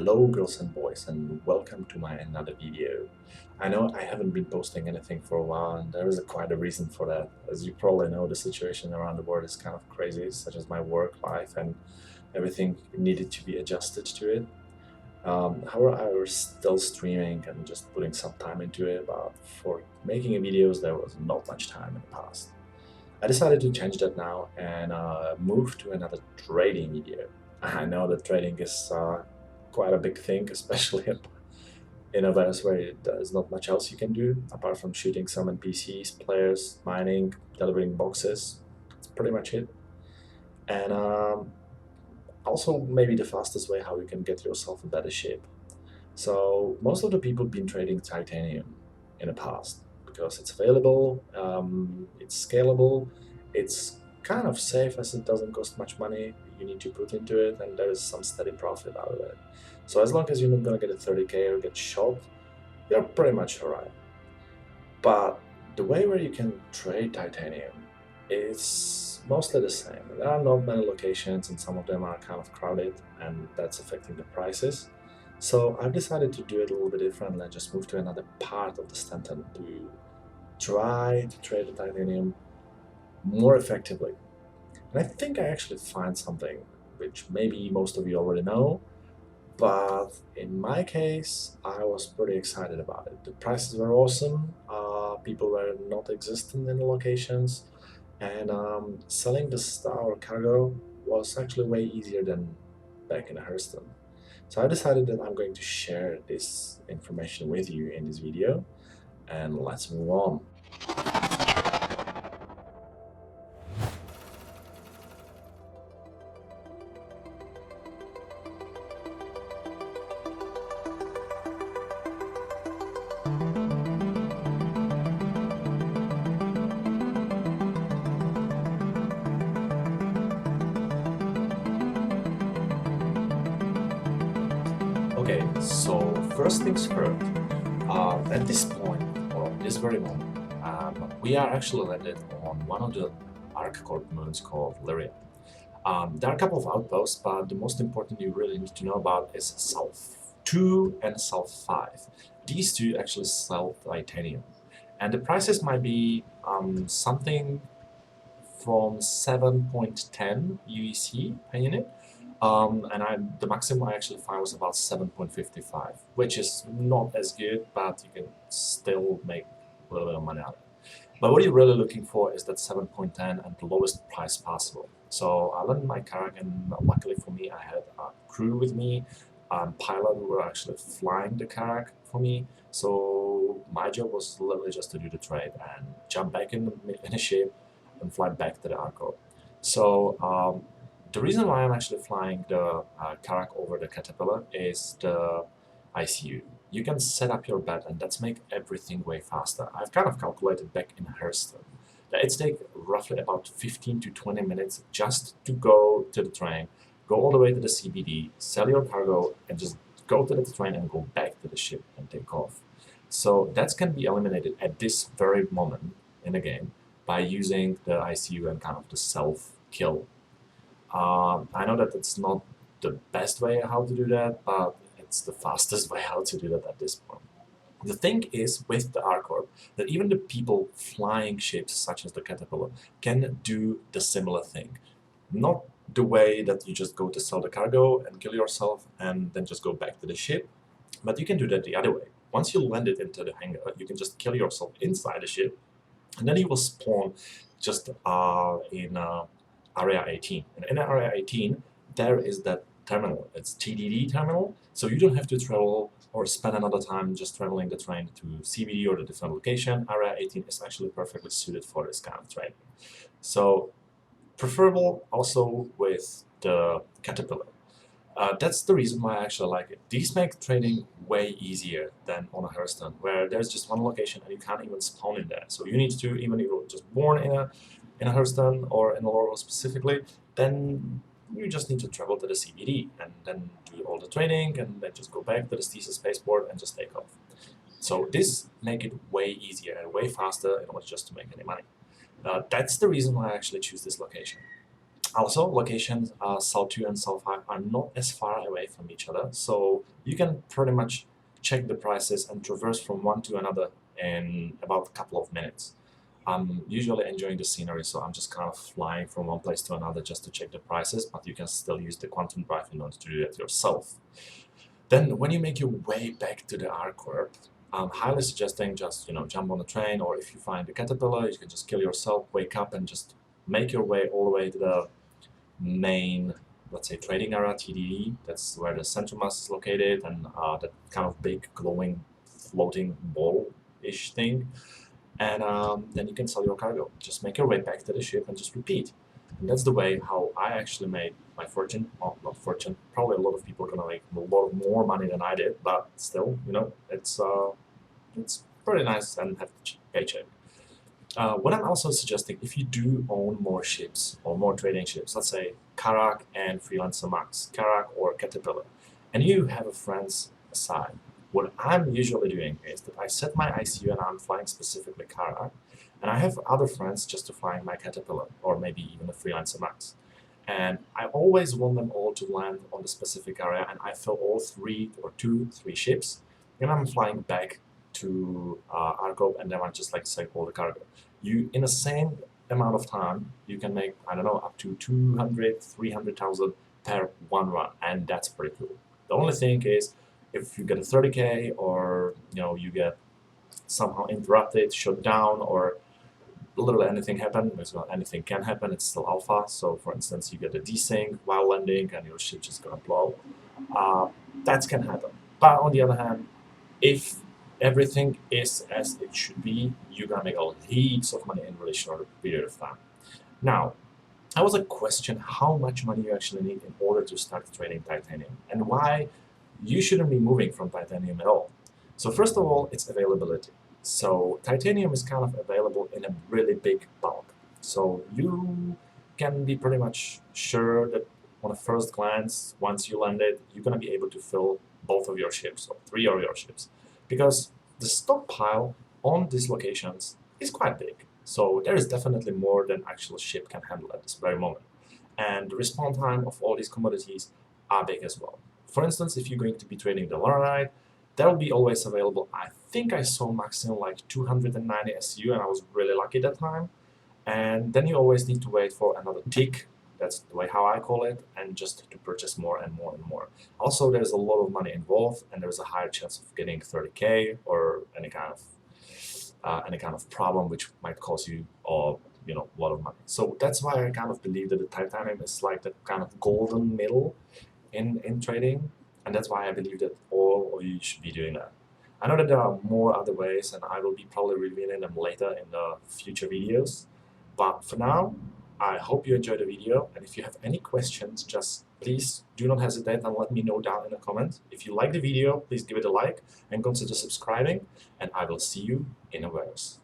Hello girls and boys, and welcome to my another video. I know I haven't been posting anything for a while, and there is quite a reason for that. As you probably know, the situation around the world is kind of crazy, such as my work life and everything needed to be adjusted to it. However, I was still streaming and just putting some time into it, but for making videos there was not much time in the past. I decided to change that now and move to another trading video. I know that trading is quite a big thing, especially in a virus where there's not much else you can do apart from shooting some NPCs, players, mining, delivering boxes. That's pretty much it. And also maybe the fastest way how you can get yourself a better shape. So most of the people been trading titanium in the past because it's available, it's scalable, it's kind of safe as it doesn't cost much money you need to put into it, and there is some steady profit out of it. So as long as you're not gonna get a 30k or get shot, you're pretty much alright. But the way where you can trade titanium is mostly the same. There are not many locations and some of them are kind of crowded, and that's affecting the prices. So I've decided to do it a little bit different and just move to another part of the stanton to try to trade the titanium more effectively. And I think I actually find something which maybe most of you already know, but in my case, I was pretty excited about it. The prices were awesome, people were not existent in the locations, and selling the star or cargo was actually way easier than back in Hurston. So I decided that I'm going to share this information with you in this video, and let's move on. Okay, so first things first, at this point, or this very moment, we are actually landed on one of the ArcCorp moons called Lyria. There are a couple of outposts, but the most important you really need to know about is South 2 and South 5. These two actually sell titanium, and the prices might be something from 7.10 UEC per unit. The maximum I actually found was about 7.55, which is not as good, but you can still make a little bit of money out of it. But what you're really looking for is that 7.10 and the lowest price possible. So I landed my carrack, and luckily for me, I had a crew with me, pilot who were actually flying the carrack for me. So my job was literally just to do the trade and jump back in a ship and fly back to the Arco. So the reason why I'm actually flying the carrack over the Caterpillar is the ICU. You can set up your bed and that's make everything way faster. I've kind of calculated back in Hurston that it's take roughly about 15 to 20 minutes just to go to the train, go all the way to the CBD, sell your cargo, and just go to the train and go back to the ship and take off. So that can be eliminated at this very moment in the game by using the ICU and kind of the self-kill. I know that it's not the best way how to do that, but it's the fastest way how to do that at this point. The thing is with the ArcCorp that even the people flying ships such as the Caterpillar can do the similar thing. Not the way that you just go to sell the cargo and kill yourself and then just go back to the ship, but you can do that the other way. Once you land it into the hangar, you can just kill yourself inside the ship, and then you will spawn just in Area 18. And in Area 18, there is that terminal. It's TDD terminal, so you don't have to travel or spend another time just traveling the train to CBD or the different location. Area 18 is actually perfectly suited for this kind of train. So preferable also with the Caterpillar. That's the reason why I actually like it. These make trading way easier than on a Hurston, where there's just one location and you can't even spawn in there. So you need to, even if you're just born in a Hurston or in Laurel specifically, then you just need to travel to the CBD and then do all the training and then just go back to the Stesis spaceport and just take off. So this make it way easier and way faster in order just to make any money. That's the reason why I actually choose this location. Also, locations Cell 2 and Cell 5 are not as far away from each other, so you can pretty much check the prices and traverse from one to another in about a couple of minutes. I'm usually enjoying the scenery, so I'm just kind of flying from one place to another just to check the prices, but you can still use the quantum drive in order to do that yourself. Then when you make your way back to the ArcCorp, I'm highly suggesting just, jump on a train, or if you find the caterpillar, you can just kill yourself, wake up, and just make your way all the way to the main, let's say, trading area, TDD. That's where the central mass is located, and that kind of big glowing floating ball-ish thing. And then you can sell your cargo. Just make your way back to the ship and just repeat. And that's the way how I actually made my fortune. Well, not fortune. Probably a lot of people are gonna make a lot more money than I did, but still, it's pretty nice and have a paycheck. What I'm also suggesting, if you do own more ships or more trading ships, let's say Karak and Freelancer Max, Karak or Caterpillar, and you have a friend's aside, what I'm usually doing is that I set my ICU and I'm flying specifically Karak, and I have other friends just to flying my Caterpillar or maybe even a Freelancer Max. And I always want them all to land on the specific area, and I fill all three ships, and I'm flying back to Arcop, and then I just like save all the cargo. You, in the same amount of time, you can make, I don't know, up to 200, 300,000 per one run, and that's pretty cool. The only thing is, if you get a 30k or you get somehow interrupted, shut down, or literally anything happen, because anything can happen, it's still alpha. So for instance, you get a desync while landing and your ship just gonna blow. That can happen. But on the other hand, if everything is as it should be, you're gonna make heaps of money in a really short period of time. Now, that was a question how much money you actually need in order to start trading titanium, and why you shouldn't be moving from titanium at all. So first of all, it's availability. So titanium is kind of available in a really big bulk. So you can be pretty much sure that on a first glance, once you land it, you're going to be able to fill both of your ships, or three of your ships. Because the stockpile on these locations is quite big. So there is definitely more than actual ship can handle at this very moment. And the respawn time of all these commodities are big as well. For instance, if you're going to be trading the Laranite, that will be always available. I think I saw maximum like 290 SU, and I was really lucky that time. And then you always need to wait for another tick. That's the way how I call it, and just to purchase more and more and more. Also, there's a lot of money involved, and there's a higher chance of getting 30k or any kind of problem which might cost you a lot of money. So that's why I kind of believe that the titanium is like the kind of golden middle in trading, and that's why I believe that all of you should be doing that. I know that there are more other ways, and I will be probably revealing them later in the future videos. But for now, I hope you enjoyed the video, and if you have any questions, just please do not hesitate and let me know down in the comments. If you like the video, please give it a like and consider subscribing, and I will see you in a wares.